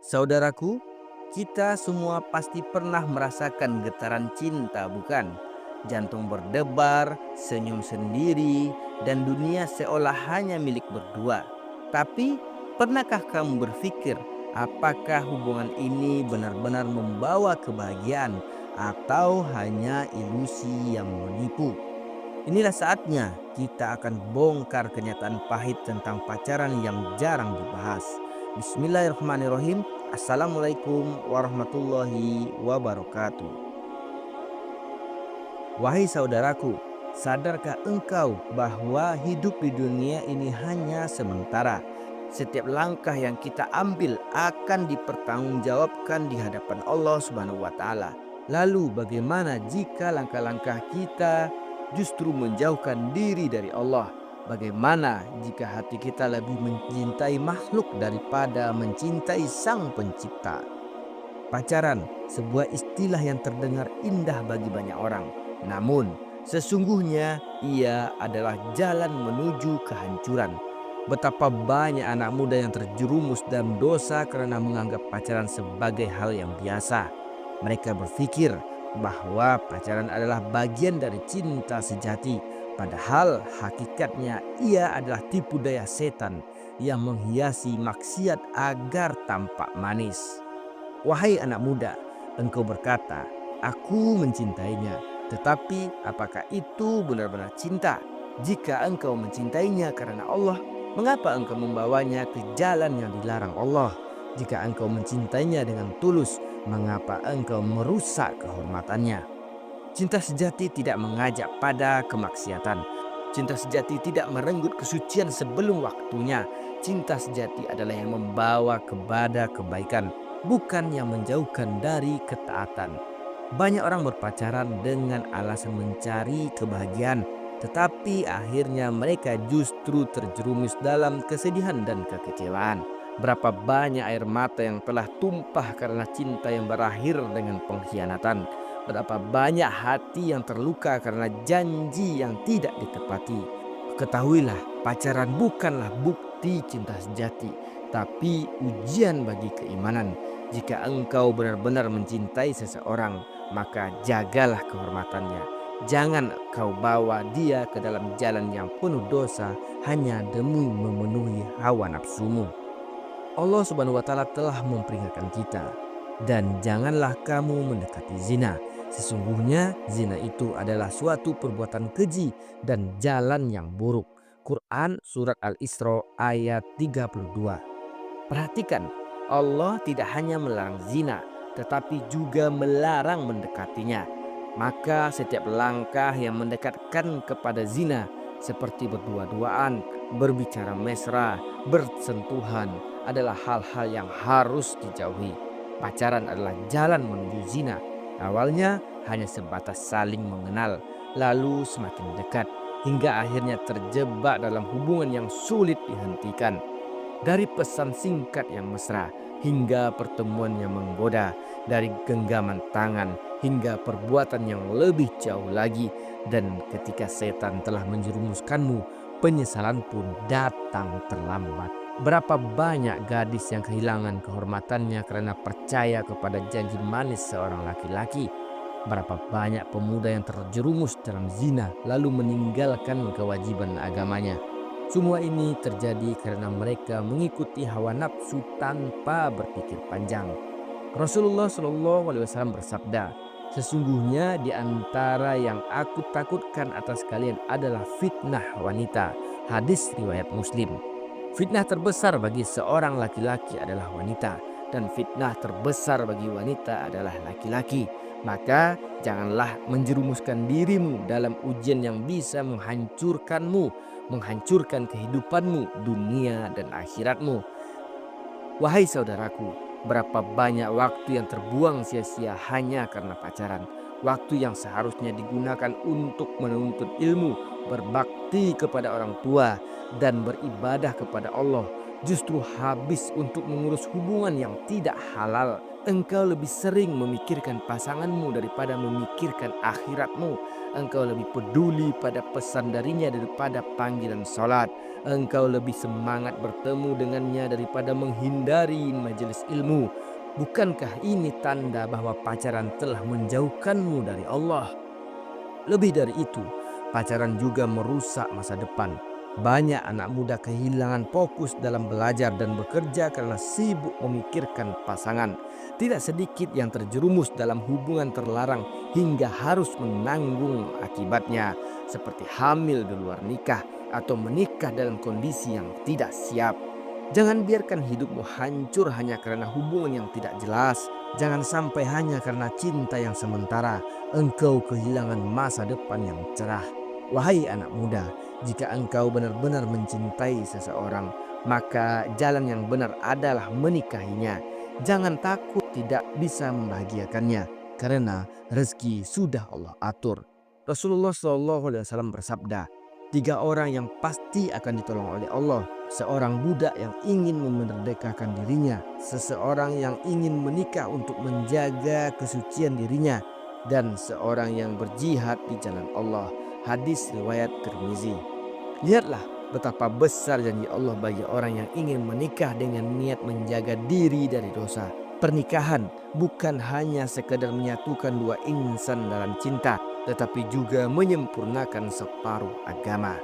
Saudaraku, kita semua pasti pernah merasakan getaran cinta, bukan? Jantung berdebar, senyum sendiri, dan dunia seolah hanya milik berdua. Tapi, pernahkah kamu berpikir apakah hubungan ini benar-benar membawa kebahagiaan atau hanya ilusi yang menipu? Inilah saatnya kita akan bongkar kenyataan pahit tentang pacaran yang jarang dibahas. Bismillahirrahmanirrahim. Assalamualaikum warahmatullahi wabarakatuh. Wahai saudaraku, sadarkah engkau bahwa hidup di dunia ini hanya sementara? Setiap langkah yang kita ambil akan dipertanggungjawabkan di hadapan Allah Subhanahu wa taala. Lalu bagaimana jika langkah-langkah kita justru menjauhkan diri dari Allah? Bagaimana jika hati kita lebih mencintai makhluk daripada mencintai Sang Pencipta? Pacaran, sebuah istilah yang terdengar indah bagi banyak orang. Namun, sesungguhnya ia adalah jalan menuju kehancuran. Betapa banyak anak muda yang terjerumus dalam dosa karena menganggap pacaran sebagai hal yang biasa. Mereka berpikir bahwa pacaran adalah bagian dari cinta sejati. Padahal hakikatnya ia adalah tipu daya setan yang menghiasi maksiat agar tampak manis. Wahai anak muda, engkau berkata, "Aku mencintainya." Tetapi apakah itu benar-benar cinta? Jika engkau mencintainya karena Allah, mengapa engkau membawanya ke jalan yang dilarang Allah? Jika engkau mencintainya dengan tulus, mengapa engkau merusak kehormatannya? Cinta sejati tidak mengajak pada kemaksiatan. Cinta sejati tidak merenggut kesucian sebelum waktunya. Cinta sejati adalah yang membawa kepada kebaikan, bukan yang menjauhkan dari ketaatan. Banyak orang berpacaran dengan alasan mencari kebahagiaan, tetapi akhirnya mereka justru terjerumus dalam kesedihan dan kekecewaan. Berapa banyak air mata yang telah tumpah karena cinta yang berakhir dengan pengkhianatan. Berapa banyak hati yang terluka karena janji yang tidak ditepati. Ketahuilah, pacaran bukanlah bukti cinta sejati, tapi ujian bagi keimanan. Jika engkau benar-benar mencintai seseorang, maka jagalah kehormatannya. Jangan kau bawa dia ke dalam jalan yang penuh dosa hanya demi memenuhi hawa nafsumu. Allah Subhanahu wa taala telah memperingatkan kita, dan janganlah kamu mendekati zina. Sesungguhnya zina itu adalah suatu perbuatan keji dan jalan yang buruk. Quran surat Al-Isra ayat 32. Perhatikan, Allah tidak hanya melarang zina, tetapi juga melarang mendekatinya. Maka setiap langkah yang mendekatkan kepada zina, seperti berdua-duaan, berbicara mesra, bersentuhan, adalah hal-hal yang harus dijauhi. Pacaran adalah jalan menuju zina. Awalnya hanya sebatas saling mengenal, lalu semakin dekat, hingga akhirnya terjebak dalam hubungan yang sulit dihentikan. Dari pesan singkat yang mesra hingga pertemuan yang menggoda, dari genggaman tangan hingga perbuatan yang lebih jauh lagi, dan ketika setan telah menjerumuskanmu, penyesalan pun datang terlambat. Berapa banyak gadis yang kehilangan kehormatannya karena percaya kepada janji manis seorang laki-laki. Berapa banyak pemuda yang terjerumus dalam zina lalu meninggalkan kewajiban agamanya. Semua ini terjadi karena mereka mengikuti hawa nafsu tanpa berpikir panjang. Rasulullah Shallallahu Alaihi Wasallam bersabda, "Sesungguhnya di antara yang aku takutkan atas kalian adalah fitnah wanita." Hadis riwayat Muslim. Fitnah terbesar bagi seorang laki-laki adalah wanita, dan fitnah terbesar bagi wanita adalah laki-laki. Maka janganlah menjerumuskan dirimu dalam ujian yang bisa menghancurkanmu, menghancurkan kehidupanmu, dunia dan akhiratmu. Wahai saudaraku, berapa banyak waktu yang terbuang sia-sia hanya karena pacaran. Waktu yang seharusnya digunakan untuk menuntut ilmu, berbakti kepada orang tua, dan beribadah kepada Allah, justru habis untuk mengurus hubungan yang tidak halal. Engkau lebih sering memikirkan pasanganmu daripada memikirkan akhiratmu. Engkau lebih peduli pada pesan darinya daripada panggilan sholat. Engkau lebih semangat bertemu dengannya daripada menghindari majelis ilmu. Bukankah ini tanda bahwa pacaran telah menjauhkanmu dari Allah? Lebih dari itu, pacaran juga merusak masa depan. Banyak anak muda kehilangan fokus dalam belajar dan bekerja karena sibuk memikirkan pasangan. Tidak sedikit yang terjerumus dalam hubungan terlarang hingga harus menanggung akibatnya, seperti hamil di luar nikah atau menikah dalam kondisi yang tidak siap. Jangan biarkan hidupmu hancur hanya karena hubungan yang tidak jelas. Jangan sampai hanya karena cinta yang sementara engkau kehilangan masa depan yang cerah. Wahai anak muda, jika engkau benar-benar mencintai seseorang, maka jalan yang benar adalah menikahinya. Jangan takut tidak bisa membahagiakannya, karena rezeki sudah Allah atur. Rasulullah SAW bersabda, tiga orang yang pasti akan ditolong oleh Allah: seorang budak yang ingin memerdekakan dirinya, seseorang yang ingin menikah untuk menjaga kesucian dirinya, dan seorang yang berjihad di jalan Allah. Hadis riwayat Tirmizi. Lihatlah betapa besar janji Allah bagi orang yang ingin menikah dengan niat menjaga diri dari dosa. Pernikahan bukan hanya sekedar menyatukan dua insan dalam cinta, tetapi juga menyempurnakan separuh agama.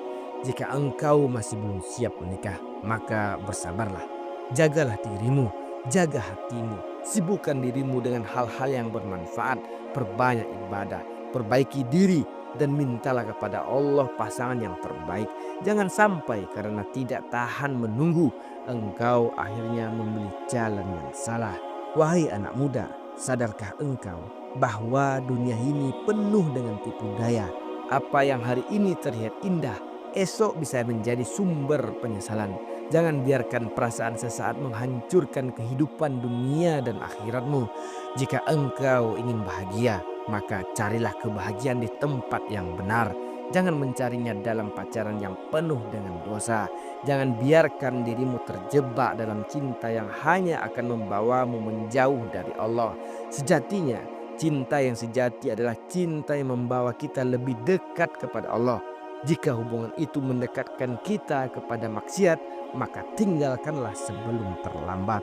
Jika engkau masih belum siap menikah, maka bersabarlah. Jagalah dirimu, jaga hatimu, sibukkan dirimu dengan hal-hal yang bermanfaat, perbanyak ibadah, perbaiki diri, dan mintalah kepada Allah pasangan yang terbaik. Jangan sampai karena tidak tahan menunggu, engkau akhirnya memilih jalan yang salah. Wahai anak muda, sadarkah engkau bahwa dunia ini penuh dengan tipu daya? Apa yang hari ini terlihat indah, esok bisa menjadi sumber penyesalan. Jangan biarkan perasaan sesaat menghancurkan kehidupan dunia dan akhiratmu. Jika engkau ingin bahagia, maka carilah kebahagiaan di tempat yang benar. Jangan mencarinya dalam pacaran yang penuh dengan dosa. Jangan biarkan dirimu terjebak dalam cinta yang hanya akan membawamu menjauh dari Allah. Sejatinya, cinta yang sejati adalah cinta yang membawa kita lebih dekat kepada Allah. Jika hubungan itu mendekatkan kita kepada maksiat, maka tinggalkanlah sebelum terlambat.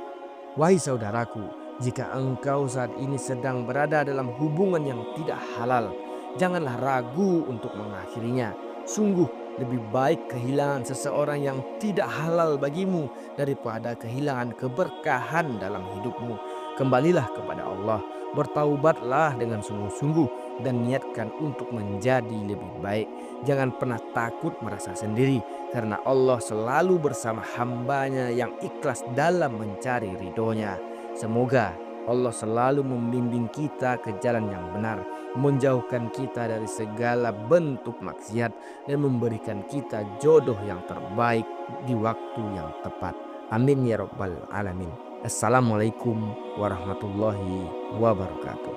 Wahai saudaraku, jika engkau saat ini sedang berada dalam hubungan yang tidak halal, janganlah ragu untuk mengakhirinya. Sungguh lebih baik kehilangan seseorang yang tidak halal bagimu daripada kehilangan keberkahan dalam hidupmu. Kembalilah kepada Allah, bertaubatlah dengan sungguh-sungguh dan niatkan untuk menjadi lebih baik. Jangan pernah takut merasa sendiri, karena Allah selalu bersama hambanya yang ikhlas dalam mencari ridhonya. Semoga Allah selalu membimbing kita ke jalan yang benar, menjauhkan kita dari segala bentuk maksiat, dan memberikan kita jodoh yang terbaik di waktu yang tepat. Amin ya rabbal alamin. Assalamualaikum warahmatullahi wabarakatuh.